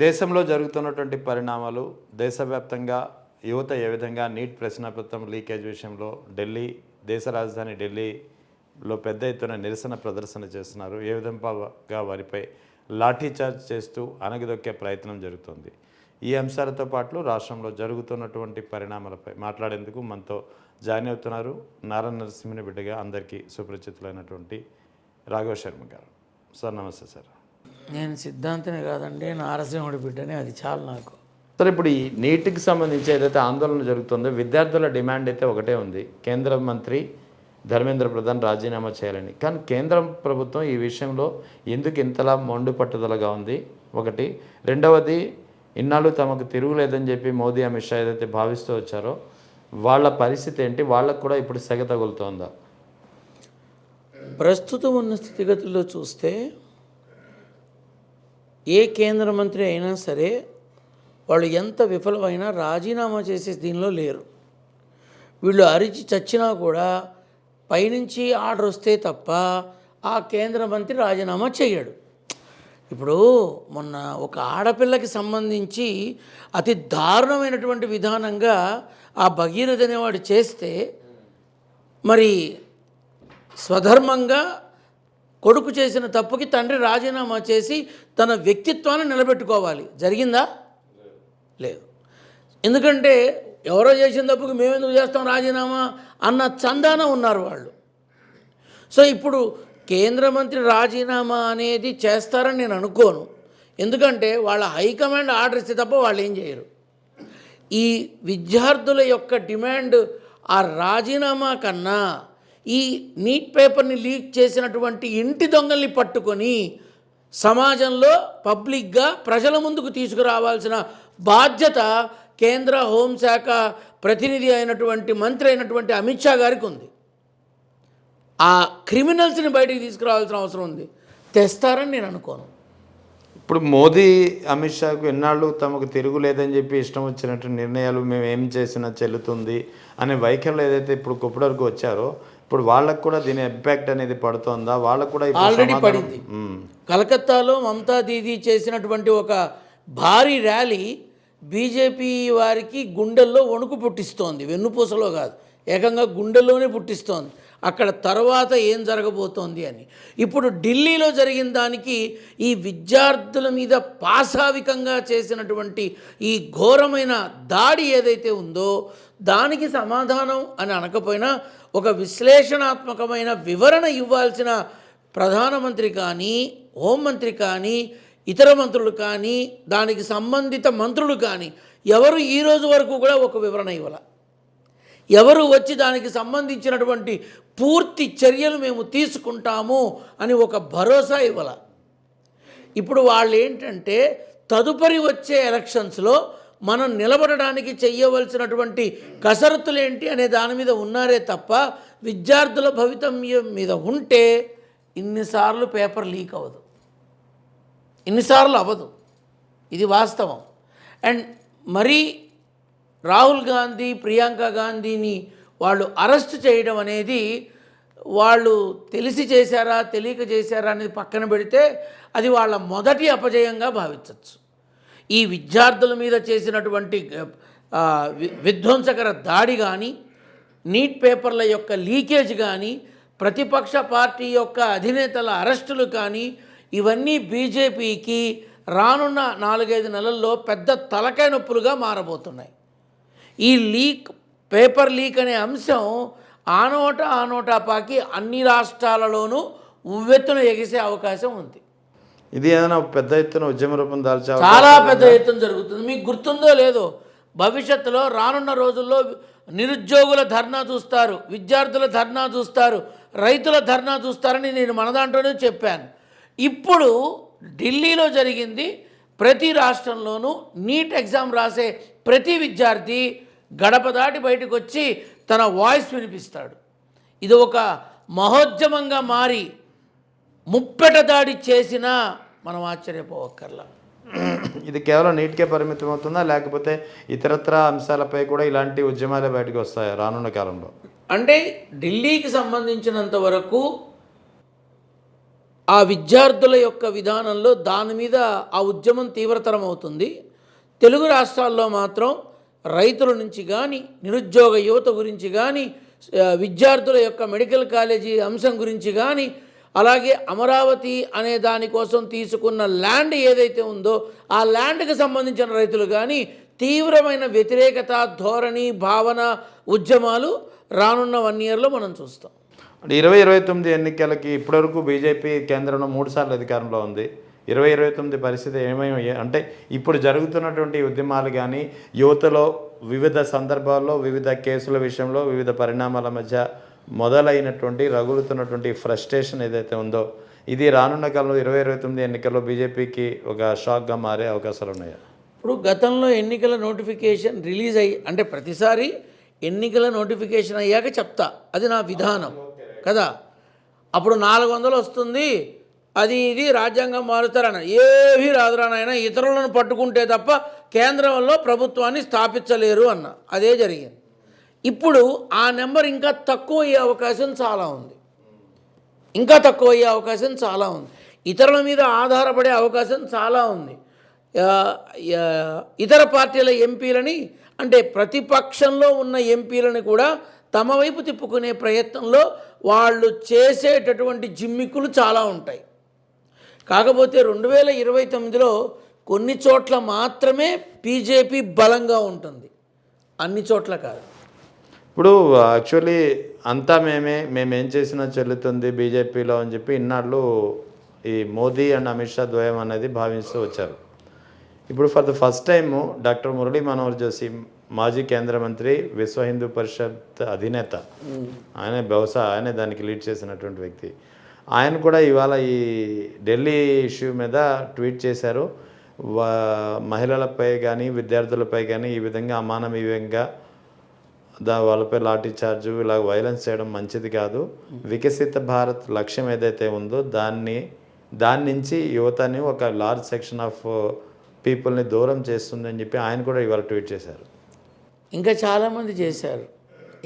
దేశంలో జరుగుతున్నటువంటి పరిణామాలు దేశవ్యాప్తంగా యువత ఏ విధంగా నీట్ ప్రశ్నపత్రం లీకేజ్ విషయంలో దేశ రాజధాని ఢిల్లీలో పెద్ద ఎత్తున నిరసన ప్రదర్శన చేస్తున్నారు. ఏ విధంగా వారిపై లాఠీచార్జ్ చేస్తూ అణగదొక్కే ప్రయత్నం జరుగుతుంది. ఈ అంశాలతో పాటు రాష్ట్రంలో జరుగుతున్నటువంటి పరిణామాలపై మాట్లాడేందుకు మనతో జాయిన్ అవుతున్నారు నారా నరసింహుని బిడ్డగా అందరికీ సుపరిచితులైనటువంటి రాఘవ శర్మ గారు. సార్ నమస్తే సార్. నేను సిద్ధాంతనే కాదండి, నారసింహుడి బిడ్డనే, అది చాలు నాకు. సార్, ఇప్పుడు ఈ నీట్కి సంబంధించి ఏదైతే ఆందోళన జరుగుతుందో విద్యార్థుల డిమాండ్ అయితే ఒకటే ఉంది, కేంద్ర మంత్రి ధర్మేంద్ర ప్రధాన్ రాజీనామా చేయాలని. కానీ కేంద్ర ప్రభుత్వం ఈ విషయంలో ఎందుకు ఇంతలా మొండు పట్టుదలగా ఉంది? ఒకటి. రెండవది, ఇన్నాళ్ళు తమకు తిరుగులేదని చెప్పి మోదీ అమిత్ షా ఏదైతే భావిస్తూ వచ్చారో వాళ్ళ పరిస్థితి ఏంటి? వాళ్ళకు కూడా ఇప్పుడు సెగ తగులుతోందా? ప్రస్తుతం ఉన్న స్థితిగతుల్లో చూస్తే ఏ కేంద్ర మంత్రి అయినా సరే వాళ్ళు ఎంత విఫలమైనా రాజీనామా చేసే దీనిలో లేరు. వీళ్ళు అరిచి చచ్చినా కూడా పైనుంచి ఆర్డర్ వస్తే తప్ప ఆ కేంద్ర మంత్రి రాజీనామా చేయడు. ఇప్పుడు మొన్న ఒక ఆడపిల్లకి సంబంధించి అతి దారుణమైనటువంటి విధానంగా ఆ భగీరథ అనేవాడు చేస్తే మరి స్వధర్మంగా కొడుకు చేసిన తప్పుకి తండ్రి రాజీనామా చేసి తన వ్యక్తిత్వాన్ని నిలబెట్టుకోవాలి. జరిగిందా? లేదు. ఎందుకంటే ఎవరో చేసిన తప్పుకి మేమెందుకు చేస్తాం రాజీనామా అన్న చందాన ఉన్నారు వాళ్ళు. సో ఇప్పుడు కేంద్ర మంత్రి రాజీనామా అనేది చేస్తారని నేను అనుకోను. ఎందుకంటే వాళ్ళ హైకమాండ్ ఆర్డర్ ఇస్తే తప్ప వాళ్ళు ఏం చేయరు. ఈ విద్యార్థుల యొక్క డిమాండ్ ఆ రాజీనామా కన్నా ఈ నీట్ పేపర్ని లీక్ చేసినటువంటి ఇంటి దొంగల్ని పట్టుకొని సమాజంలో పబ్లిక్గా ప్రజల ముందుకు తీసుకురావాల్సిన బాధ్యత కేంద్ర హోంశాఖ ప్రతినిధి అయినటువంటి మంత్రి అయినటువంటి అమిత్ షా గారికి ఉంది. ఆ క్రిమినల్స్ని బయటికి తీసుకురావాల్సిన అవసరం ఉంది. తెస్తారని నేను అనుకోను. ఇప్పుడు మోదీ అమిత్ షాకు ఎన్నాళ్ళు తమకు తిరుగులేదని చెప్పి ఇష్టం వచ్చినట్టు నిర్ణయాలు మేము ఏం చేసినా చెల్లుతుంది అనే వైఖరిలో ఏదైతే ఇప్పుడు ఇప్పటివరకు వచ్చారో ఇప్పుడు వాళ్ళకు కూడా దీని ఇంపాక్ట్ అనేది పడుతుందా? వాళ్ళకు కూడా ఆల్రెడీ పడింది. కలకత్తాలో మమతా దీదీ చేసినటువంటి ఒక భారీ ర్యాలీ బీజేపీ వారికి గుండెల్లో వణుకు పుట్టిస్తోంది. వెన్నుపూసలో కాదు, ఏకంగా గుండెల్లోనే పుట్టిస్తోంది. అక్కడ తర్వాత ఏం జరగబోతోంది అని. ఇప్పుడు ఢిల్లీలో జరిగిన దానికి ఈ విద్యార్థుల మీద పాశావికంగా చేసినటువంటి ఈ ఘోరమైన దాడి ఏదైతే ఉందో దానికి సమాధానం అని అనకపోయినా ఒక విశ్లేషణాత్మకమైన వివరణ ఇవ్వాల్సిన ప్రధానమంత్రి కానీ, హోంమంత్రి కానీ, ఇతర మంత్రులు కానీ, దానికి సంబంధిత మంత్రులు కానీ ఎవరు ఈరోజు వరకు కూడా ఒక వివరణ ఇవ్వాల. ఎవరు వచ్చి దానికి సంబంధించినటువంటి పూర్తి చర్యలు మేము తీసుకుంటాము అని ఒక భరోసా ఇవ్వాల. ఇప్పుడు వాళ్ళు ఏంటంటే తదుపరి వచ్చే ఎలక్షన్స్లో మనం నిలబడడానికి చెయ్యవలసినటువంటి కసరత్తులు ఏంటి అనే దాని మీద ఉన్నారే తప్ప విద్యార్థుల భవితవ్యం మీద ఉంటే ఇన్నిసార్లు పేపర్ లీక్ అవ్వదు, ఇన్నిసార్లు అవ్వదు. ఇది వాస్తవం. అండ్ మరీ రాహుల్ గాంధీ, ప్రియాంక గాంధీని వాళ్ళు అరెస్ట్ చేయడం అనేది వాళ్ళు తెలిసి చేశారా తెలియక చేశారా అనేది పక్కన పెడితే అది వాళ్ళ మొదటి అపజయంగా భావించవచ్చు. ఈ విద్యార్థుల మీద చేసినటువంటి విధ్వంసకర దాడి కానీ, నీట్ పేపర్ల యొక్క లీకేజ్ కానీ, ప్రతిపక్ష పార్టీ యొక్క అధినేతల అరెస్టులు కానీ ఇవన్నీ బీజేపీకి రానున్న 4-5 నెలల్లో పెద్ద తలకాయ నొప్పులుగా మారబోతున్నాయి. ఈ పేపర్ లీక్ అనే అంశం ఆనోటా పాకి అన్ని రాష్ట్రాలలోనూ ఉవ్వెత్తున ఎగిసే అవకాశం ఉంది. ఇది ఏదైనా పెద్ద ఎత్తున ఉద్యమ రూపం దాల్చే చాలా పెద్ద ఎత్తున జరుగుతుంది. మీకు గుర్తుందో లేదో, భవిష్యత్తులో రానున్న రోజుల్లో నిరుద్యోగుల ధర్నా చూస్తారు, విద్యార్థుల ధర్నా చూస్తారు, రైతుల ధర్నా చూస్తారని నేను మన దాంట్లోనే చెప్పాను. ఇప్పుడు ఢిల్లీలో జరిగింది. ప్రతి రాష్ట్రంలోనూ నీట్ ఎగ్జామ్ రాసే ప్రతి విద్యార్థి గడప దాటి బయటకు వచ్చి తన వాయిస్ వినిపిస్తాడు. ఇది ఒక మహోద్యమంగా మారి ముప్పెట దాడి చేసినా మనం ఆశ్చర్యపోవక్కర్లా. ఇది కేవలం నీట్కే పరిమితం అవుతుందా, లేకపోతే ఇతరత్ర అంశాలపై కూడా ఇలాంటి ఉద్యమాలే బయటకు వస్తాయా రానున్న కాలంలో? అంటే ఢిల్లీకి సంబంధించినంత వరకు ఆ విద్యార్థుల యొక్క విధానంలో దాని మీద ఆ ఉద్యమం తీవ్రతరం అవుతుంది. తెలుగు రాష్ట్రాల్లో మాత్రం రైతుల నుంచి కానీ, నిరుద్యోగ యువత గురించి కానీ, విద్యార్థుల యొక్క మెడికల్ కాలేజీ అంశం గురించి కానీ, అలాగే అమరావతి అనే దానికోసం తీసుకున్న ల్యాండ్ ఏదైతే ఉందో ఆ ల్యాండ్కి సంబంధించిన రైతులు కానీ తీవ్రమైన వ్యతిరేకత ధోరణి భావన ఉద్యమాలు రానున్న 1 yearలో మనం చూస్తాం. 2029 ఎన్నికలకి ఇప్పటివరకు బీజేపీ కేంద్రంలో 3 సార్లు అధికారంలో ఉంది. 2029 పరిస్థితి అంటే ఇప్పుడు జరుగుతున్నటువంటి ఉద్యమాలు కానీ యువతలో వివిధ సందర్భాల్లో వివిధ కేసుల విషయంలో వివిధ పరిణామాల మధ్య మొదలైనటువంటి రగులుతున్నటువంటి ఫ్రస్ట్రేషన్ ఏదైతే ఉందో ఇది రానున్న కాలంలో 2029 ఎన్నికల్లో బీజేపీకి ఒక షాక్గా మారే అవకాశాలు ఉన్నాయా? ఇప్పుడు గతంలో ఎన్నికల నోటిఫికేషన్ రిలీజ్ అయ్యి అంటే ప్రతిసారి ఎన్నికల నోటిఫికేషన్ అయ్యాక చెప్తా, అది నా విధానం కదా. అప్పుడు 400 వస్తుంది, అది ఇది రాజ్యాంగం మారుతారన్న, ఏమీ రాదురా నాయన, ఇతరులను పట్టుకుంటే తప్ప కేంద్రంలో ప్రభుత్వాన్ని స్థాపించలేరు అన్న, అదే జరిగింది. ఇప్పుడు ఆ నెంబర్ ఇంకా తక్కువ అయ్యే అవకాశం చాలా ఉంది, ఇంకా తక్కువ అయ్యే అవకాశం చాలా ఉంది, ఇతరుల మీద ఆధారపడే అవకాశం చాలా ఉంది. ఇతర పార్టీల ఎంపీలని అంటే ప్రతిపక్షంలో ఉన్న ఎంపీలని కూడా తమ వైపు తిప్పుకునే ప్రయత్నంలో వాళ్ళు చేసేటటువంటి జిమ్మిక్కులు చాలా ఉంటాయి. కాకపోతే 2029లో కొన్ని చోట్ల మాత్రమే బీజేపీ బలంగా ఉంటుంది, అన్ని చోట్ల కాదు. ఇప్పుడు యాక్చువల్లీ అంతా మేమేం చేసినా చెల్లుతుంది బీజేపీలో అని చెప్పి ఇన్నాళ్ళు ఈ మోదీ అండ్ అమిత్ షా ద్వయం అనేది భావిస్తూ వచ్చారు. ఇప్పుడు for the first time doctor Murali Manohar Joshi మాజీ కేంద్ర మంత్రి, విశ్వ హిందూ పరిషత్ అధినేత, ఆయన బహుశా ఆయనే దానికి లీడ్ చేసినటువంటి వ్యక్తి, ఆయన కూడా ఇవాళ ఈ ఢిల్లీ ఇష్యూ మీద ట్వీట్ చేశారు. మహిళలపై కానీ విద్యార్థులపై కానీ ఈ విధంగా అమానవీయంగా వాళ్ళపై లాఠీ చార్జు ఇలా వైలెన్స్ చేయడం మంచిది కాదు. వికసిత భారత్ లక్ష్యం ఏదైతే ఉందో దాని నుంచి యువతని ఒక లార్జ్ సెక్షన్ ఆఫ్ పీపుల్ని దూరం చేస్తుందని చెప్పి ఆయన కూడా ఇవాళ ట్వీట్ చేశారు. ఇంకా చాలామంది చేశారు.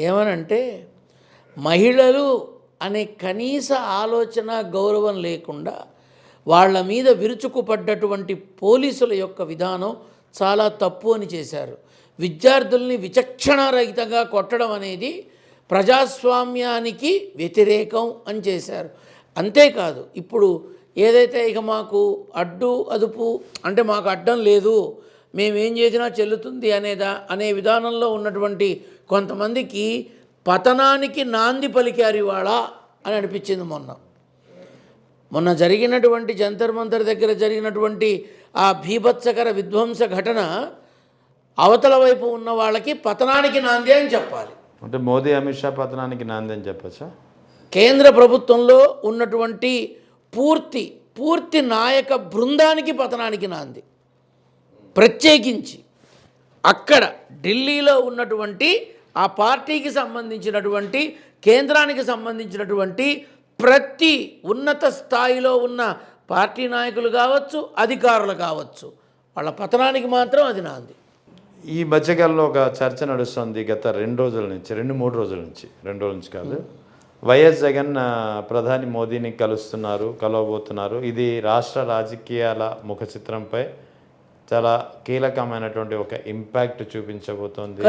ఏమనంటే మహిళలు అనే కనీస ఆలోచన గౌరవం లేకుండా వాళ్ళ మీద విరుచుకుపడ్డటువంటి పోలీసుల యొక్క విధానం చాలా తప్పు అని చేశారు. విద్యార్థుల్ని విచక్షణారహితంగా కొట్టడం అనేది ప్రజాస్వామ్యానికి వ్యతిరేకం అని చేశారు. అంతేకాదు ఇప్పుడు ఏదైతే ఇక మాకు అడ్డు అదుపు అంటే మాకు అడ్డం లేదు, మేమేం చేసినా చెల్లుతుంది అనే విధానంలో ఉన్నటువంటి కొంతమందికి పతనానికి నాంది పలికారు ఇవాళ అని అనిపించింది. మొన్న జరిగినటువంటి జంతర్ మంతర్ దగ్గర జరిగినటువంటి ఆ భీభత్సకర విధ్వంస ఘటన అవతల వైపు ఉన్న వాళ్ళకి పతనానికి నాంది అని చెప్పాలి. అంటే మోదీ అమిత్ షా పతనానికి నాంది అని చెప్పచ్చా? కేంద్ర ప్రభుత్వంలో ఉన్నటువంటి పూర్తి నాయక బృందానికి పతనానికి నాంది. ప్రత్యేకించి అక్కడ ఢిల్లీలో ఉన్నటువంటి ఆ పార్టీకి సంబంధించినటువంటి కేంద్రానికి సంబంధించినటువంటి ప్రతి ఉన్నత స్థాయిలో ఉన్న పార్టీ నాయకులు కావచ్చు, అధికారులు కావచ్చు, వాళ్ళ పతనానికి మాత్రం అది నాంది. ఈ మధ్యకాలంలో ఒక చర్చ నడుస్తుంది గత 2 రోజుల నుంచి, 2-3 రోజుల నుంచి, 2 రోజుల నుంచి కాదు, వైఎస్ జగన్ ప్రధాని మోదీని కలవబోతున్నారు. ఇది రాష్ట్ర రాజకీయాల ముఖ చిత్రంపై చాలా కీలకమైనటువంటి ఒక ఇంపాక్ట్ చూపించబోతోంది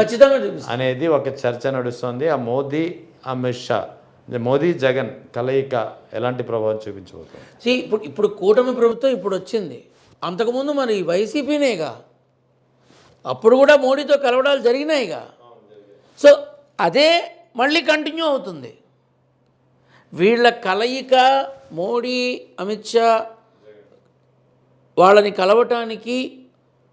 అనేది ఒక చర్చ నడుస్తుంది. ఆ మోదీ అమిత్ షా, మోదీ జగన్ కలయిక ఎలాంటి ప్రభావం చూపించబోతుంది? ఇప్పుడు కూటమి ప్రభుత్వం ఇప్పుడు వచ్చింది, అంతకుముందు మరి వైసీపీనేగా, అప్పుడు కూడా మోడీతో కలవడాలు జరిగినాయిగా. సో అదే మళ్ళీ కంటిన్యూ అవుతుంది. వీళ్ళ కలయిక మోడీ అమిత్ షా వాళ్ళని కలవటానికి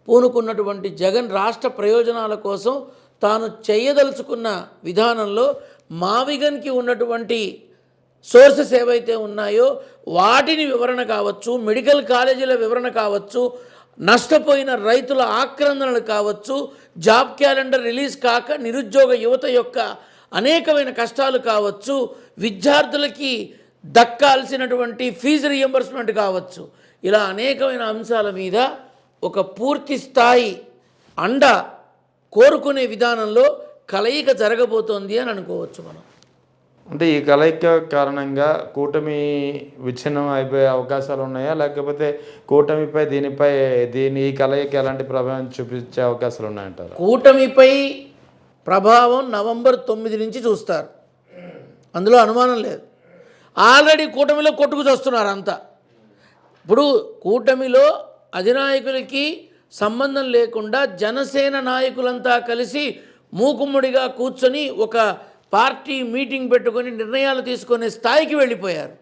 పూనుకున్నటువంటి జగన్ రాష్ట్ర ప్రయోజనాల కోసం తాను చేయదలుచుకున్న విధానంలో మావిగన్కి ఉన్నటువంటి సోర్సెస్ ఏవైతే ఉన్నాయో వాటిని వివరణ కావచ్చు, మెడికల్ కాలేజీల వివరణ కావచ్చు, నష్టపోయిన రైతుల ఆక్రందనలు కావచ్చు, జాబ్ క్యాలెండర్ రిలీజ్ కాక నిరుద్యోగ యువత యొక్క అనేకమైన కష్టాలు కావచ్చు, విద్యార్థులకి దక్కాల్సినటువంటి ఫీజు రియంబర్స్మెంట్ కావచ్చు, ఇలా అనేకమైన అంశాల మీద ఒక పూర్తి స్థాయి అండ కోరుకునే విధానంలో కలయిక జరగబోతోంది అని అనుకోవచ్చు మనం. అంటే ఈ కలయిక కారణంగా కూటమి విచ్ఛిన్నం అయిపోయే అవకాశాలు ఉన్నాయా? లేకపోతే కూటమిపై ఈ కలయిక ఎలాంటి ప్రభావం చూపించే అవకాశాలు ఉన్నాయంటారా? కూటమిపై ప్రభావం నవంబర్ 9 నుంచి చూస్తారు, అందులో అనుమానం లేదు. ఆల్రెడీ కూటమిలో కొట్టుకు చూస్తున్నారు అంతా. ఇప్పుడు కూటమిలో అధినాయకులకి సంబంధం లేకుండా జనసేన నాయకులంతా కలిసి మూకుమ్మడిగా కూర్చొని ఒక పార్టీ మీటింగ్ పెట్టుకొని నిర్ణయాలు తీసుకునే స్థాయికి వెళ్ళిపోయారు.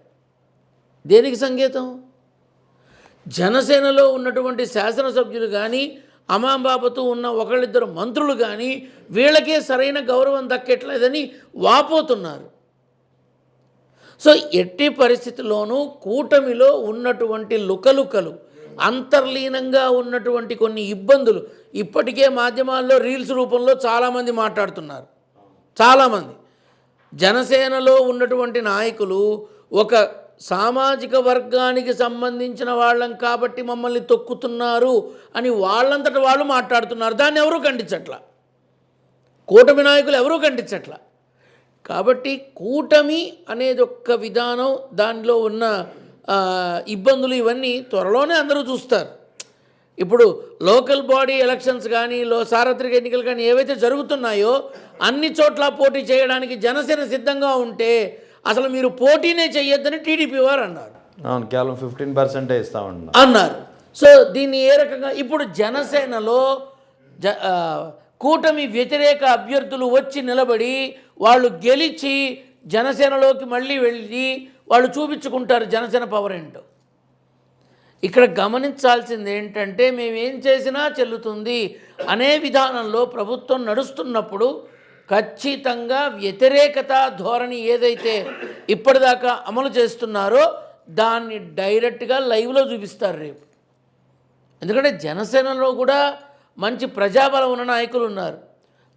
దేనికి సంకేతం? జనసేనలో ఉన్నటువంటి శాసనసభ్యులు కానీ, అమాంబాబుతో ఉన్న ఒకళ్ళిద్దరు మంత్రులు కానీ వీళ్ళకే సరైన గౌరవం దక్కట్లేదని వాపోతున్నారు. సో ఎట్టి పరిస్థితుల్లోనూ కూటమిలో ఉన్నటువంటి లుకలుకలు, అంతర్లీనంగా ఉన్నటువంటి కొన్ని ఇబ్బందులు ఇప్పటికే మాధ్యమాల్లో రీల్స్ రూపంలో చాలామంది మాట్లాడుతున్నారు. చాలామంది జనసేనలో ఉన్నటువంటి నాయకులు ఒక సామాజిక వర్గానికి సంబంధించిన వాళ్ళం కాబట్టి మమ్మల్ని తొక్కుతున్నారు అని వాళ్ళంతట వాళ్ళు మాట్లాడుతున్నారు. దాన్ని ఎవరూ ఖండించట్లా, కూటమి నాయకులు ఎవరూ ఖండించట్లా. కాబట్టి కూటమి అనేది ఒక్క విధానం, దానిలో ఉన్న ఇబ్బందులు ఇవన్నీ త్వరలోనే అందరూ చూస్తారు. ఇప్పుడు లోకల్ బాడీ ఎలక్షన్స్ కానీ, సార్వత్రిక ఎన్నికలు కానీ ఏవైతే జరుగుతున్నాయో అన్ని చోట్ల పోటీ చేయడానికి జనసేన సిద్ధంగా ఉంటే అసలు మీరు పోటీనే చేయొద్దని టీడీపీ వారు అన్నారు. అవును, కేవలం 15% ఇస్తామన్నారు అన్నారు. సో దీన్ని ఏ రకంగా ఇప్పుడు జనసేనలో కూటమి వ్యతిరేక అభ్యర్థులు వచ్చి నిలబడి వాళ్ళు గెలిచి జనసేనలోకి మళ్ళీ వెళ్ళి వాళ్ళు చూపించుకుంటారు జనసేన పవర్ ఏంటో. ఇక్కడ గమనించాల్సింది ఏంటంటే మేమేం చేసినా చెల్లుతుంది అనే విధానంలో ప్రభుత్వం నడుస్తున్నప్పుడు ఖచ్చితంగా వ్యతిరేకత ధోరణి ఏదైతే ఇప్పటిదాకా అమలు చేస్తున్నారో దాన్ని డైరెక్ట్గా లైవ్లో చూపిస్తారు రేపు. ఎందుకంటే జనసేనలో కూడా మంచి ప్రజాబలం ఉన్న నాయకులు ఉన్నారు,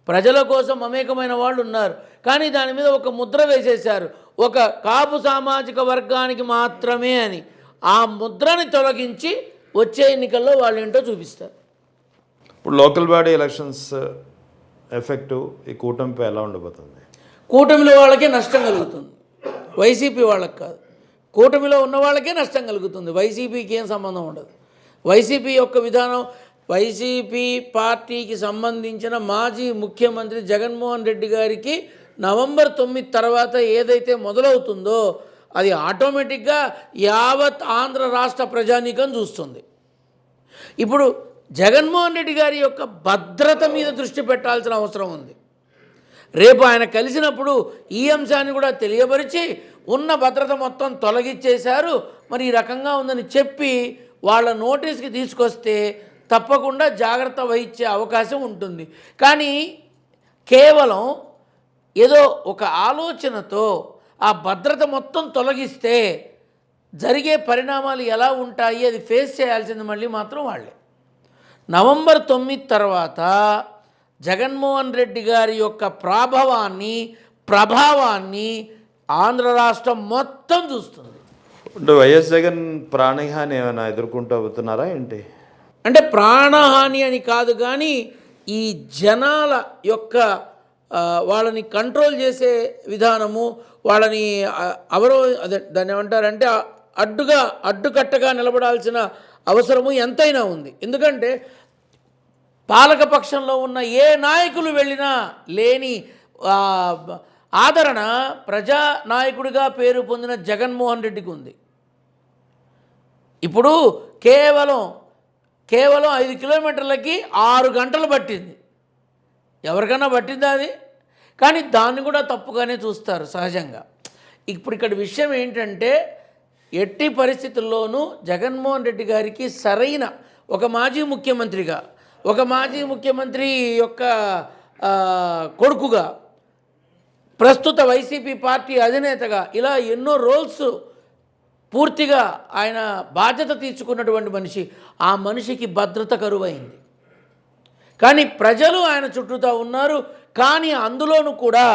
ప్రజల కోసం మమేకమైన వాళ్ళు ఉన్నారు. కానీ దాని మీద ఒక ముద్ర వేసేశారు, ఒక కాపు సామాజిక వర్గానికి మాత్రమే అని. ఆ ముద్రని తొలగించి వచ్చే ఎన్నికల్లో వాళ్ళు ఏంటో చూపిస్తారు. ఇప్పుడు లోకల్ బాడీ ఎలక్షన్స్ ఎఫెక్టు ఈ కూటమిపై ఎలా ఉండబోతుంది? కూటమిలో వాళ్ళకే నష్టం కలుగుతుంది, వైసీపీ వాళ్ళకి కాదు. కూటమిలో ఉన్న వాళ్ళకే నష్టం కలుగుతుంది, వైసీపీకి ఏం సంబంధం ఉండదు. వైసీపీ యొక్క విధానం, వైసీపీ పార్టీకి సంబంధించిన మాజీ ముఖ్యమంత్రి జగన్మోహన్ రెడ్డి గారికి నవంబర్ 9 తర్వాత ఏదైతే మొదలవుతుందో అది ఆటోమేటిక్గా యావత్ ఆంధ్ర రాష్ట్ర ప్రజానీకం చూస్తుంది. ఇప్పుడు జగన్మోహన్ రెడ్డి గారి యొక్క భద్రత మీద దృష్టి పెట్టాల్సిన అవసరం ఉంది. రేపు ఆయన కలిసినప్పుడు ఈ అంశాన్ని కూడా తెలియపరిచి ఉన్న భద్రత మొత్తం తొలగించేశారు, మరి ఈ రకంగా ఉందని చెప్పి వాళ్ళ నోటీస్కి తీసుకొస్తే తప్పకుండా జాగ్రత్త వహించే అవకాశం ఉంటుంది. కానీ కేవలం ఏదో ఒక ఆలోచనతో ఆ భద్రత మొత్తం తొలగిస్తే జరిగే పరిణామాలు ఎలా ఉంటాయి అది ఫేస్ చేయాల్సింది మళ్ళీ మాత్రం వాళ్ళే. నవంబర్ 9 తర్వాత జగన్మోహన్ రెడ్డి గారి యొక్క ప్రభావాన్ని ఆంధ్ర రాష్ట్రం మొత్తం చూస్తుంది. అంటే వైఎస్ జగన్ ప్రాణహాని ఏమైనా ఎదుర్కొంటూ అవుతున్నారా ఏంటి? అంటే ప్రాణహాని అని కాదు, కానీ ఈ జనాల యొక్క వాళ్ళని కంట్రోల్ చేసే విధానము, వాళ్ళని అదే దాన్ని ఏమంటారంటే అడ్డుకట్టగా నిలబడాల్సిన అవసరము ఎంతైనా ఉంది. ఎందుకంటే పాలకపక్షంలో ఉన్న ఏ నాయకులు వెళ్ళినా లేని ఆదరణ ప్రజానాయకుడిగా పేరు పొందిన జగన్మోహన్ రెడ్డికి ఉంది. ఇప్పుడు కేవలం 5 కిలోమీటర్లకి 6 గంటలు పట్టింది. ఎవరికైనా పట్టిందా అది? కానీ దాన్ని కూడా తప్పుగానే చూస్తారు సహజంగా. ఇప్పుడు ఇక్కడ విషయం ఏంటంటే ఎట్టి పరిస్థితుల్లోనూ జగన్మోహన్ రెడ్డి గారికి సరైన ఒక మాజీ ముఖ్యమంత్రిగా, ఒక మాజీ ముఖ్యమంత్రి యొక్క కొడుకుగా, ప్రస్తుత వైసీపీ పార్టీ అధినేతగా ఇలా ఎన్నో రోల్స్ పూర్తిగా ఆయన బాధ్యత తీసుకున్నటువంటి మనిషి, ఆ మనిషికి భద్రత కరువైంది. కానీ ప్రజలు ఆయన చుట్టూతా ఉన్నారు. కానీ అందులోనూ కూడా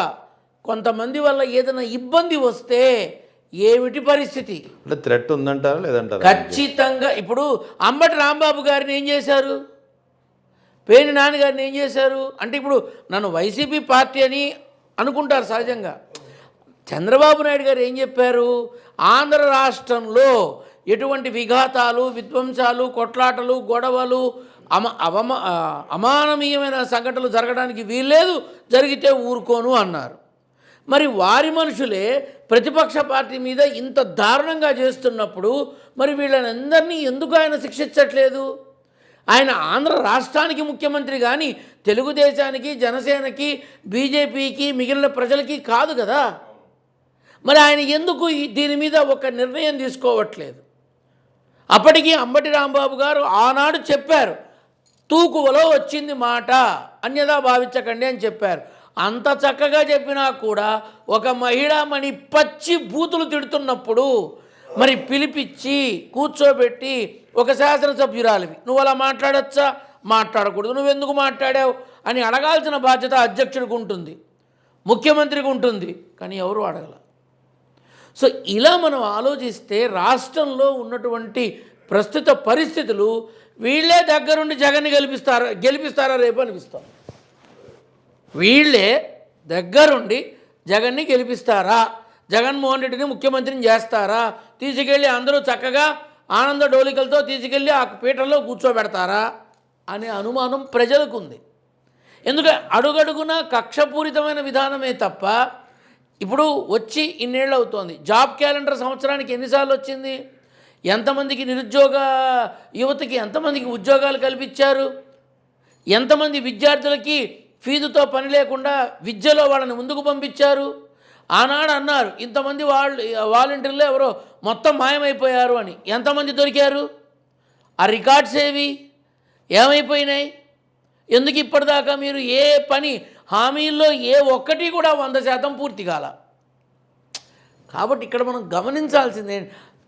కొంతమంది వల్ల ఏదైనా ఇబ్బంది వస్తే ఏమిటి పరిస్థితి? అంటే థ్రెట్ ఉందంటారా లేదంటారా? ఖచ్చితంగా. ఇప్పుడు అంబటి రాంబాబు గారిని ఏం చేశారు, పేర్ని నాన్నగారిని ఏం చేశారు అంటే ఇప్పుడు నన్ను వైసీపీ పార్టీ అని అనుకుంటారు సహజంగా. చంద్రబాబు నాయుడు గారు ఏం చెప్పారు? ఆంధ్ర రాష్ట్రంలో ఎటువంటి విఘాతాలు, విధ్వంసాలు, కొట్లాటలు, గొడవలు, అమానవీయమైన సంఘటనలు జరగడానికి వీల్లేదు, జరిగితే ఊరుకోను అన్నారు. మరి వారి మనుషులే ప్రతిపక్ష పార్టీ మీద ఇంత దారుణంగా చేస్తున్నప్పుడు మరి వీళ్ళనందరినీ ఎందుకు ఆయన శిక్షించట్లేదు? ఆయన ఆంధ్ర రాష్ట్రానికి ముఖ్యమంత్రి కానీ తెలుగుదేశానికి, జనసేనకి, బీజేపీకి, మిగిలిన ప్రజలకి కాదు కదా. మరి ఆయన ఎందుకు దీని మీద ఒక నిర్ణయం తీసుకోవట్లేదు? అప్పటికి అంబటి రాంబాబు గారు ఆనాడు చెప్పారు, తూకువలో వచ్చింది మాట, అన్యదా భావించకండి అని చెప్పారు. అంత చక్కగా చెప్పినా కూడా ఒక మహిళామణి పచ్చి బూతులు తిడుతున్నప్పుడు మరి పిలిపించి కూర్చోబెట్టి, ఒక శాసనసభ్యురాలివి నువ్వు అలా మాట్లాడచ్చా, మాట్లాడకూడదు, నువ్వెందుకు మాట్లాడావు అని అడగాల్సిన బాధ్యత అధ్యక్షుడికి ఉంటుంది, ముఖ్యమంత్రికి ఉంటుంది, కానీ ఎవరు అడగల. సో ఇలా మనం ఆలోచిస్తే రాష్ట్రంలో ఉన్నటువంటి ప్రస్తుత పరిస్థితులు వీళ్ళే దగ్గరుండి జగన్ని గెలిపిస్తారా రేపు అనిపిస్తాం. వీళ్ళే దగ్గరుండి జగన్ని గెలిపిస్తారా, జగన్మోహన్ రెడ్డిని ముఖ్యమంత్రిని చేస్తారా, తీసుకెళ్ళి అందరూ చక్కగా ఆనంద డోలికలతో తీసుకెళ్ళి ఆ పీఠంలో కూర్చోబెడతారా అనే అనుమానం ప్రజలకు ఉంది. ఎందుకంటే అడుగడుగునా కక్షపూరితమైన విధానమే తప్ప ఇప్పుడు వచ్చి ఇన్నేళ్ళు అవుతోంది. జాబ్ క్యాలెండర్ సంవత్సరానికి ఎన్నిసార్లు వచ్చింది? ఎంతమందికి నిరుద్యోగ యువతకి ఎంతమందికి ఉద్యోగాలు కల్పించారు? ఎంతమంది విద్యార్థులకి ఫీజుతో పని లేకుండా విద్యలో వాళ్ళని ముందుకు పంపించారు? ఆనాడు అన్నారు ఇంతమంది వాలంటీర్లు ఎవరో మొత్తం మాయమైపోయారు అని. ఎంతమంది దొరికారు? ఆ రికార్డ్స్ ఏమైపోయినాయి? ఎందుకు ఇప్పటిదాకా మీరు ఏ పని హామీల్లో ఏ ఒక్కటి కూడా 100% పూర్తి కాల? కాబట్టి ఇక్కడ మనం గమనించాల్సిందే,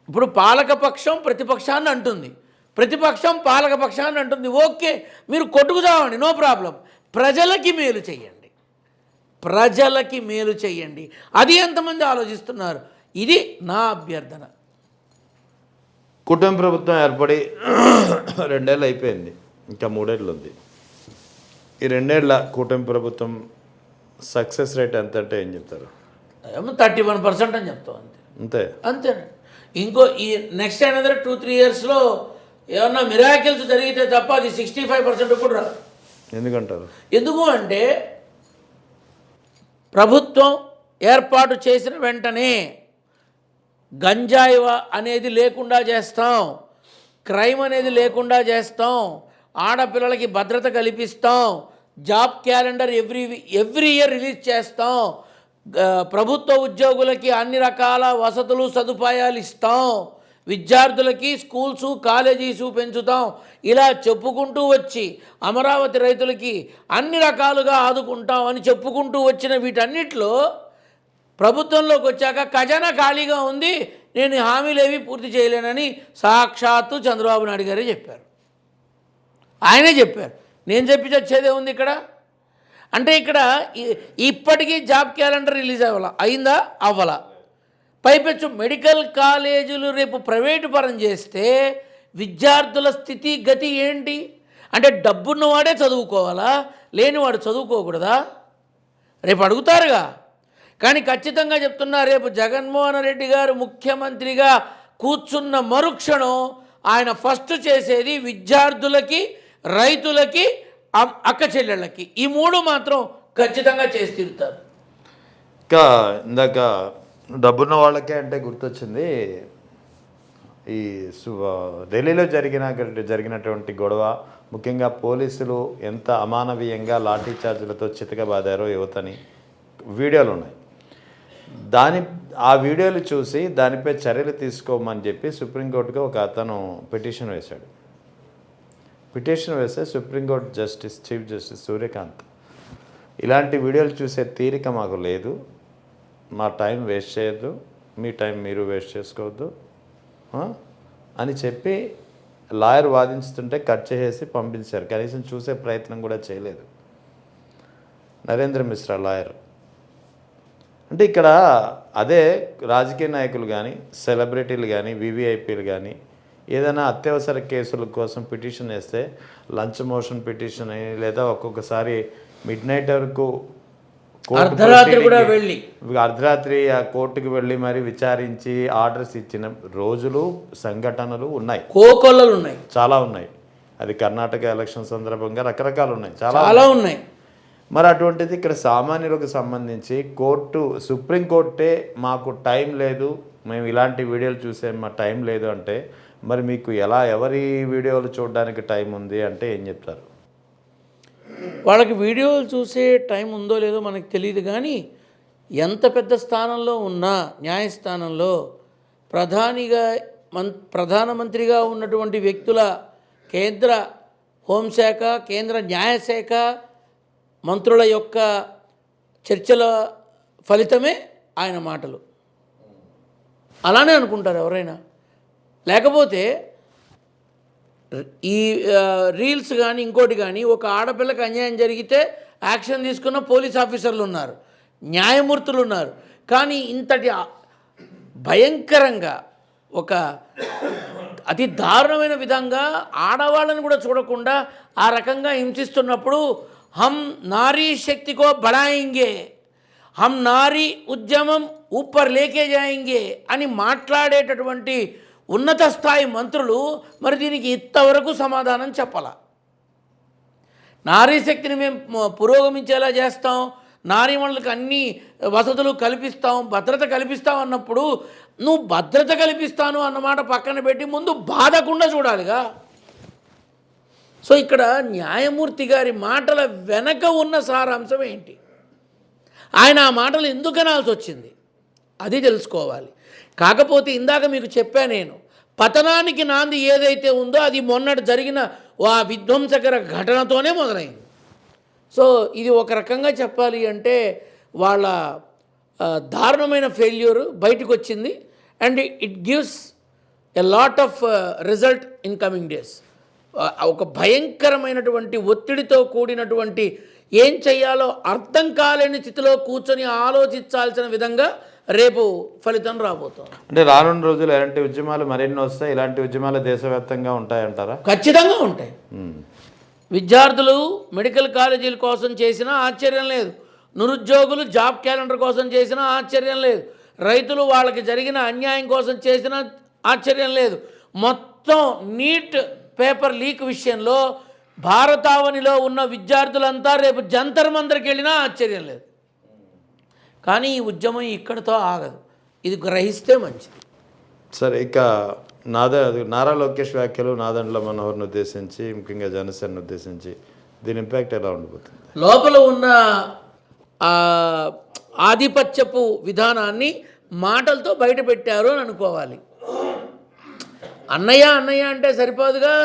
ఇప్పుడు పాలకపక్షం ప్రతిపక్షాన్ని అంటుంది, ప్రతిపక్షం పాలకపక్షాన్ని అంటుంది. ఓకే, మీరు కొట్టుకు చావండి, నో ప్రాబ్లం. ప్రజలకి మేలు చెయ్యండి, ప్రజలకి మేలు చెయ్యండి. అది ఎంతమంది ఆలోచిస్తున్నారు? ఇది నా అభ్యర్థన. కుటుంబ ప్రభుత్వం ఏర్పడి 2 ఏళ్ళు అయిపోయింది, ఇంకా 3 ఏళ్ళు ఉంది. ఈ 2 ఏళ్ళ కూటమి ప్రభుత్వం సక్సెస్ రేట్ ఎంత అంటే ఏం చెప్తారు? 31% అని చెప్తాం, అంతే. అంతేనండి. ఇంకో ఈ నెక్స్ట్ అనదర్ 2-3 ఇయర్స్లో ఏమన్నా మిరాకిల్స్ జరిగితే తప్ప అది 65% కూడా రాదు. ఎందుకంటారు? ఎందుకు అంటే ప్రభుత్వం ఏర్పాటు చేసిన వెంటనే గంజాయి అనేది లేకుండా చేస్తాం, క్రైమ్ అనేది లేకుండా చేస్తాం, ఆడపిల్లలకి భద్రత కల్పిస్తాం, job calendar every year release చేస్తాం, ప్రభుత్వ ఉద్యోగులకి అన్ని రకాల వసతులు సదుపాయాలు ఇస్తాం, విద్యార్థులకి స్కూల్సు కాలేజీసు పెంచుతాం, ఇలా చెప్పుకుంటూ వచ్చి అమరావతి రైతులకి అన్ని రకాలుగా ఆదుకుంటాం అని చెప్పుకుంటూ వచ్చిన వీటన్నిటిలో ప్రభుత్వంలోకి వచ్చాక ఖజానా ఖాళీగా ఉంది, నేను హామీలు ఏవి పూర్తి చేయలేనని సాక్షాత్తు చంద్రబాబు నాయుడు గారే చెప్పారు. ఆయనే చెప్పారు. నేను చెప్పి చచ్చేదే ఉంది ఇక్కడ. అంటే ఇక్కడ ఇప్పటికీ జాబ్ క్యాలెండర్ రిలీజ్ అయిందా? అవ్వలా. పైపెచ్చు మెడికల్ కాలేజీలు రేపు ప్రైవేటు పరం చేస్తే విద్యార్థుల స్థితి గతి ఏంటి? అంటే డబ్బున్నవాడే చదువుకోవాలా, లేనివాడు చదువుకోకూడదా? రేపు అడుగుతారుగా. కానీ ఖచ్చితంగా చెప్తున్నా, రేపు జగన్మోహన్ రెడ్డి గారు ముఖ్యమంత్రిగా కూర్చున్న మరుక్షణం ఆయన ఫస్ట్ చేసేది విద్యార్థులకి, రైతులకి, అక్క చెల్లెళ్ళకి, ఈ 3 మాత్రం ఖచ్చితంగా చేసి తీరుతారు. ఇంకా ఇందాక డబ్బున్న వాళ్ళకే అంటే గుర్తొచ్చింది, ఈ ఢిల్లీలో జరిగినటువంటి గొడవ, ముఖ్యంగా పోలీసులు ఎంత అమానవీయంగా లాఠీ చార్జీలతో చితకబాదారో యువతని వీడియోలు ఉన్నాయి. ఆ వీడియోలు చూసి దానిపై చర్యలు తీసుకోమని చెప్పి సుప్రీంకోర్టుకి ఒక అతను పిటిషన్ వేశాడు. పిటిషన్ వేస్తే సుప్రీంకోర్టు చీఫ్ జస్టిస్ సూర్యకాంత్ ఇలాంటి వీడియోలు చూసే తీరిక మాకు లేదు, మా టైం వేస్ట్ చేయొద్దు, మీ టైం మీరు వేస్ట్ చేసుకోవద్దు అని చెప్పి లాయర్ వాదించుతుంటే కట్ చేసేసి పంపించారు. కనీసం చూసే ప్రయత్నం కూడా చేయలేదు నరేంద్ర మిశ్రా లాయర్. అంటే ఇక్కడ అదే రాజకీయ నాయకులు కానీ, సెలబ్రిటీలు కానీ, వివిఐపీలు కానీ ఏదైనా అత్యవసర కేసుల కోసం పిటిషన్ వేస్తే లంచ్ మోషన్ పిటిషన్ అని, లేదా ఒక్కొక్కసారి మిడ్ నైట్ వరకు అర్ధరాత్రి కూడా వెళ్ళి అర్ధరాత్రి ఆ కోర్టుకు వెళ్ళి మరి విచారించి ఆర్డర్స్ ఇచ్చిన రోజులు సంఘటనలు ఉన్నాయి, కోకొల్లలు ఉన్నాయి, చాలా ఉన్నాయి. అది కర్ణాటక ఎలక్షన్ సందర్భంగా రకరకాలు ఉన్నాయి, చాలా ఉన్నాయి. మరి అటువంటిది ఇక్కడ సామాన్యులకు సంబంధించి సుప్రీంకోర్టే మాకు టైం లేదు, మేము ఇలాంటి వీడియోలు చూసే మా టైం లేదు అంటే మరి మీకు ఎవరి వీడియోలు చూడడానికి టైం ఉంది అంటే ఏం చెప్తారు? వాళ్ళకి వీడియోలు చూసే టైం ఉందో లేదో మనకు తెలియదు, కానీ ఎంత పెద్ద స్థానంలో ఉన్నా న్యాయస్థానంలో ప్రధానమంత్రిగా ఉన్నటువంటి వ్యక్తుల కేంద్ర హోంశాఖ, కేంద్ర న్యాయశాఖ మంత్రుల యొక్క చర్చల ఫలితమే ఆయన మాటలు. అలానే అనుకుంటారు ఎవరైనా. లేకపోతే ఈ రీల్స్ కానీ ఇంకోటి కానీ ఒక ఆడపిల్లకి అన్యాయం జరిగితే యాక్షన్ తీసుకున్న పోలీస్ ఆఫీసర్లు ఉన్నారు, న్యాయమూర్తులు ఉన్నారు. కానీ ఇంతటి భయంకరంగా ఒక అతి దారుణమైన విధంగా ఆడవాళ్ళని కూడా చూడకుండా ఆ రకంగా హింసిస్తున్నప్పుడు హమ్ నారీ శక్తికో బడాయింగే, హమ్ నారీ ఉద్యమం ఊపర్ లేకే జాయింగే అని మాట్లాడేటటువంటి ఉన్నత స్థాయి మంత్రులు మరి దీనికి ఇంతవరకు సమాధానం చెప్పాల. నారీ శక్తిని మేము పురోగమించేలా చేస్తాం, నారీమణులకు అన్ని వసతులు కల్పిస్తాం, భద్రత కల్పిస్తాం అన్నప్పుడు నువ్వు భద్రత కల్పిస్తాను అన్నమాట పక్కన పెట్టి ముందు బాధకుండా చూడాలిగా. సో ఇక్కడ న్యాయమూర్తి గారి మాటల వెనక ఉన్న సారాంశం ఏంటి, ఆయన ఆ మాటలు ఎందుకు అనాల్సి వచ్చింది అది తెలుసుకోవాలి. కాకపోతే ఇందాక మీకు చెప్పా నేను, పతనానికి నాంది ఏదైతే ఉందో అది మొన్నటి జరిగిన ఆ విధ్వంసకర ఘటనతోనే మొదలైంది. సో ఇది ఒక రకంగా చెప్పాలి అంటే వాళ్ళ దారుణమైన ఫెయిల్యూర్ బయటకు వచ్చింది. And it gives a lot of result in coming days. ఒక భయంకరమైనటువంటి ఒత్తిడితో కూడినటువంటి ఏం చెయ్యాలో అర్థం కాలేని స్థితిలో కూర్చొని ఆలోచించాల్సిన విధంగా రేపు ఫలితం రాబోతుంది. అంటే రానున్న రోజులు ఎలాంటి ఉద్యమాలు మరెన్నో వస్తాయి, ఇలాంటి ఉద్యమాలు దేశవ్యాప్తంగా ఉంటాయంటారా? ఖచ్చితంగా ఉంటాయి. విద్యార్థులు మెడికల్ కాలేజీల కోసం చేసినా ఆశ్చర్యం లేదు, నిరుద్యోగులు జాబ్ క్యాలెండర్ కోసం చేసినా ఆశ్చర్యం లేదు, రైతులు వాళ్ళకి జరిగిన అన్యాయం కోసం చేసినా ఆశ్చర్యం లేదు. మొత్తం నీట్ పేపర్ లీక్ విషయంలో భారతావనిలో ఉన్న విద్యార్థులంతా రేపు జంతర్ మంతర్కి వెళ్ళినా ఆశ్చర్యం లేదు. కానీ ఈ ఉద్యమం ఇక్కడితో ఆగదు, ఇది గ్రహిస్తే మంచిది. సరే, ఇక నారా లోకేష్ వ్యాఖ్యలు నాదెండ్ల మనోహర్ని ఉద్దేశించి, ముఖ్యంగా జనసేనను ఉద్దేశించి దీని ఇంపాక్ట్ ఎలా ఉండబోతుంది? లోపల ఉన్న ఆధిపత్యపు విధానాన్ని మాటలతో బయట పెట్టారు అని అనుకోవాలి. అన్నయ్య అన్నయ్య అంటే సరిపోదుగా,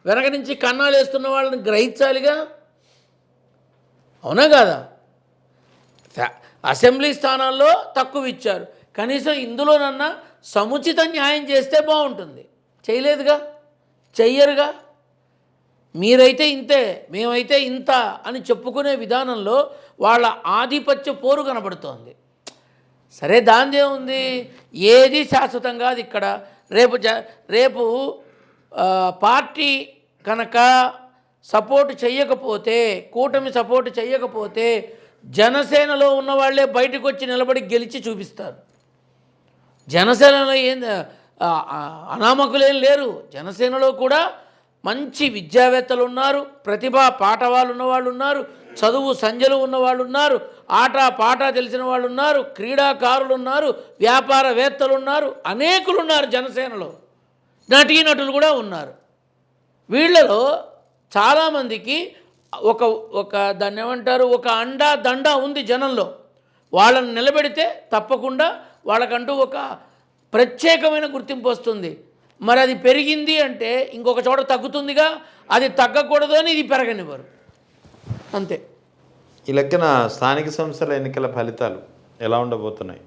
వెనక నుంచి కన్నాలు వేస్తున్న వాళ్ళని గ్రహించాలిగా, అవునా కాదా? అసెంబ్లీ స్థానాల్లో తక్కువ ఇచ్చారు, కనీసం ఇందులోనన్నా సముచిత న్యాయం చేస్తే బాగుంటుంది. చేయలేదుగా, చెయ్యరుగా. మీరైతే ఇంతే, మేమైతే ఇంత అని చెప్పుకునే విధానంలో వాళ్ళ ఆధిపత్య పోరు కనబడుతోంది. సరే, దానిదే ఉంది, ఏది శాశ్వతం కాదు ఇక్కడ. రేపు పార్టీ కనుక సపోర్ట్ చేయకపోతే, కూటమి సపోర్ట్ చేయకపోతే జనసేనలో ఉన్న వాళ్ళే బయటకు వచ్చి నిలబడి గెలిచి చూపిస్తారు. జనసేనలో అనామకులేం లేరు. జనసేనలో కూడా మంచి విద్యావేత్తలు ఉన్నారు, ప్రతిభా పాఠవాళ్ళు ఉన్నవాళ్ళు ఉన్నారు, చదువు సంధ్యలు ఉన్నవాళ్ళు ఉన్నారు, ఆట పాట తెలిసిన వాళ్ళు ఉన్నారు, క్రీడాకారులు ఉన్నారు, వ్యాపారవేత్తలు ఉన్నారు, అనేకులు ఉన్నారు జనసేనలో. నటీనటులు కూడా ఉన్నారు. వీళ్ళలో చాలామందికి ఒక దాన్ని ఏమంటారు, ఒక అండా దండా ఉంది జనంలో. వాళ్ళని నిలబెడితే తప్పకుండా వాళ్ళకంటూ ఒక ప్రత్యేకమైన గుర్తింపు వస్తుంది. మరి అది పెరిగింది అంటే ఇంకొక చోట తగ్గుతుందిగా, అది తగ్గకూడదు అని ఇది పెరగనివ్వరు, అంతే. ఈ లెక్కన స్థానిక సంస్థల ఎన్నికల ఫలితాలు ఎలా ఉండబోతున్నాయి?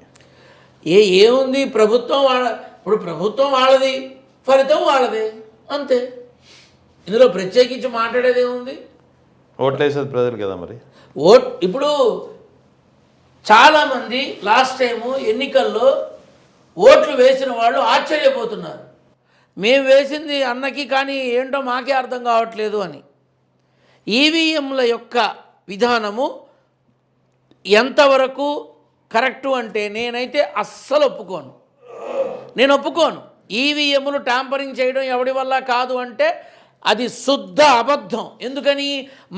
ఏముంది, ఇప్పుడు ప్రభుత్వం వాళ్ళది, ఫలితం వాళ్ళదే, అంతే. ఇందులో ప్రత్యేకించి మాట్లాడేది ఏముంది? ఓట్లేసేది ప్రజలు కదా. మరి ఇప్పుడు చాలామంది లాస్ట్ టైము ఎన్నికల్లో ఓట్లు వేసిన వాళ్ళు ఆశ్చర్యపోతున్నారు, మేము వేసింది అన్నకి కానీ ఏంటో మాకే అర్థం కావట్లేదు అని. ఈవీఎంల యొక్క విధానము ఎంతవరకు కరెక్టు అంటే నేనైతే అస్సలు ఒప్పుకోను. నేను ఒప్పుకోను. ఈవీఎంలు ట్యాంపరింగ్ చేయడం ఎవడి వల్ల కాదు అంటే అది శుద్ధ అబద్ధం. ఎందుకని?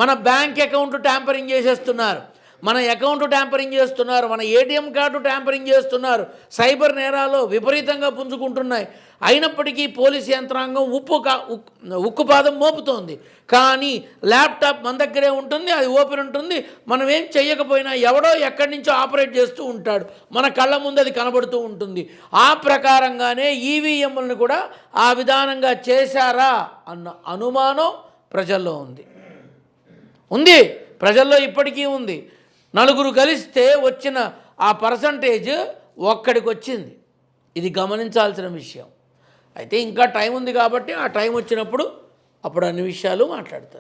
మన బ్యాంక్ అకౌంట్ ట్యాంపరింగ్ చేసేస్తున్నారు, మన అకౌంట్ ట్యాంపరింగ్ చేస్తున్నారు, మన ఏటీఎం కార్డు ట్యాంపరింగ్ చేస్తున్నారు, సైబర్ నేరాలు విపరీతంగా పుంజుకుంటున్నాయి. అయినప్పటికీ పోలీస్ యంత్రాంగం ఉక్కుపాదం మోపుతోంది. కానీ ల్యాప్టాప్ మన దగ్గరే ఉంటుంది, అది ఓపెన్ ఉంటుంది, మనం ఏం చెయ్యకపోయినా ఎవడో ఎక్కడి నుంచో ఆపరేట్ చేస్తూ ఉంటాడు, మన కళ్ళ ముందు అది కనబడుతూ ఉంటుంది. ఆ ప్రకారంగానే ఈవీఎంలను కూడా ఆ విధానంగా చేశారా అన్న అనుమానం ప్రజల్లో ఉంది. ప్రజల్లో ఇప్పటికీ ఉంది. నలుగురు కలిస్తే వచ్చిన ఆ పర్సంటేజ్ ఒక్కడికి వచ్చింది. ఇది గమనించాల్సిన విషయం. అయితే ఇంకా టైం ఉంది కాబట్టి ఆ టైం వచ్చినప్పుడు అప్పుడు అన్ని విషయాలు మాట్లాడతారు.